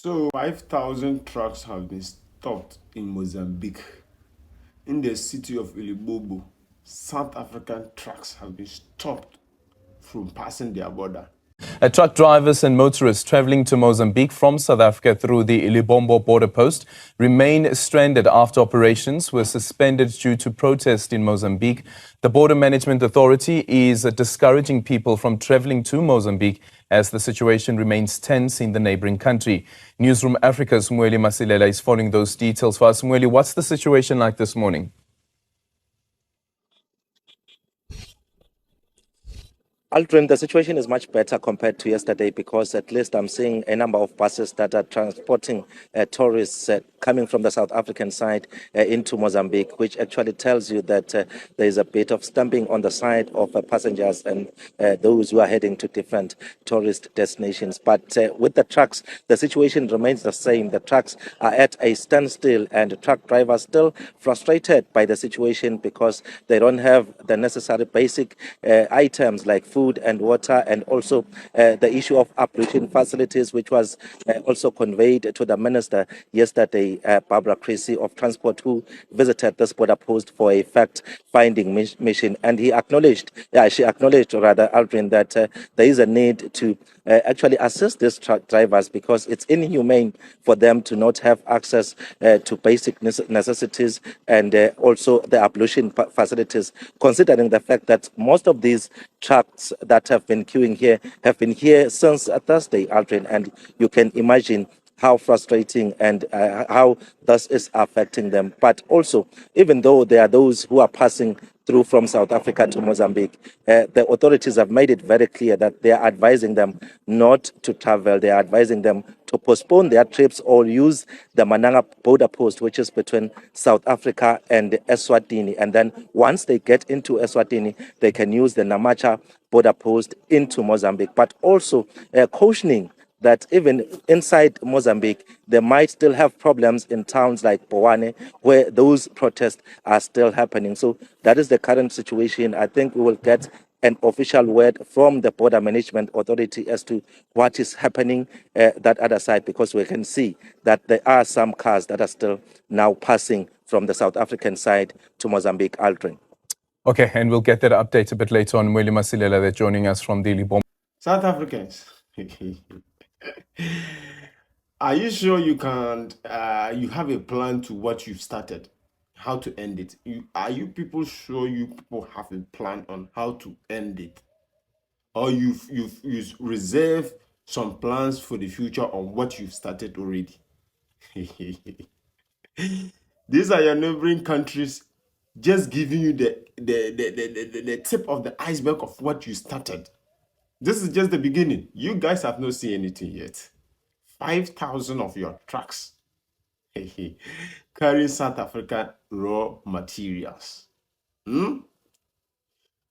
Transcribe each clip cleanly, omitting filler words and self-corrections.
So 5,000 trucks have been stopped in Mozambique. In the city of Ilibobo, South African trucks have been stopped from passing their border. Truck drivers and motorists traveling to Mozambique from South Africa through the Ilibombo border post remain stranded after operations were suspended due to protest in Mozambique. The Border Management Authority is discouraging people from traveling to Mozambique as the situation remains tense in the neighboring country. Newsroom Africa's Mweli Masilela is following those details for us. Mweli, what's the situation like this morning? Aldrin, the situation is much better compared to yesterday because at least I'm seeing a number of buses that are transporting tourists coming from the South African side into Mozambique, which actually tells you that there is a bit of stamping on the side of passengers and those who are heading to different tourist destinations. But with the trucks, the situation remains the same. The trucks are at a standstill and truck drivers still frustrated by the situation because they don't have the necessary basic items like food and water, and also the issue of ablution facilities, which was also conveyed to the minister yesterday, Barbara Creasy of Transport, who visited this border post for a fact-finding mission. And she acknowledged, Aldrin, that there is a need to actually assist these truck drivers because it's inhumane for them to not have access to basic necessities and also the ablution facilities, considering the fact that most of these trucks that have been queuing here have been here since Thursday, Aldrin, and you can imagine how frustrating and how this is affecting them. But also, even though there are those who are passing through from South Africa to Mozambique, the authorities have made it very clear that they are advising them not to travel. They are advising them to postpone their trips or use the Mananga border post, which is between South Africa and Eswatini. And then once they get into Eswatini, they can use the Namacha border post into Mozambique, but also cautioning that even inside Mozambique, they might still have problems in towns like Bowane, where those protests are still happening. So that is the current situation. I think we will get an official word from the Border Management Authority as to what is happening that other side, because we can see that there are some cars that are still now passing from the South African side to Mozambique, Aldrin. Okay, and we'll get that update a bit later on. Mweli Masilela, they're joining us from the Ilibombo. South Africans, are you sure you can? You have a plan to what you've started, how to end it? Are you people sure you people have a plan on how to end it, or you've reserved some plans for the future on what you've started already? These are your neighboring countries, just giving you the tip of the iceberg of what you started. This is just the beginning. You guys have not seen anything yet. 5,000 of your trucks carrying South African raw materials.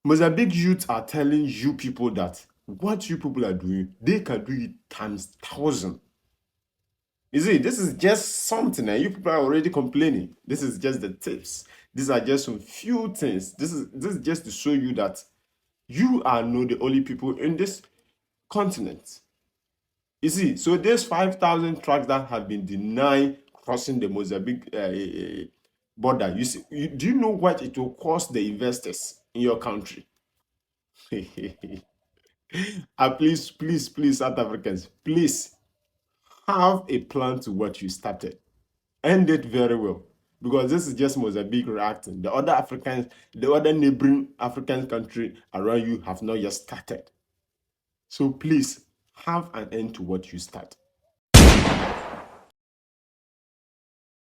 Mozambique youths are telling you people that what you people are doing, they can do it times 1,000. You see, this is just something, and you people are already complaining. This is just the tips. These are just some few things. This is just to show you that you are not the only people in this continent. You see, so there's 5,000 trucks that have been denied crossing the Mozambique border. You see, do you know what it will cost the investors in your country? Please, South Africans, please have a plan to what you started. End it very well, because this is just Mozambique reacting. The other neighboring African country around you have not yet started. So please have an end to what you start.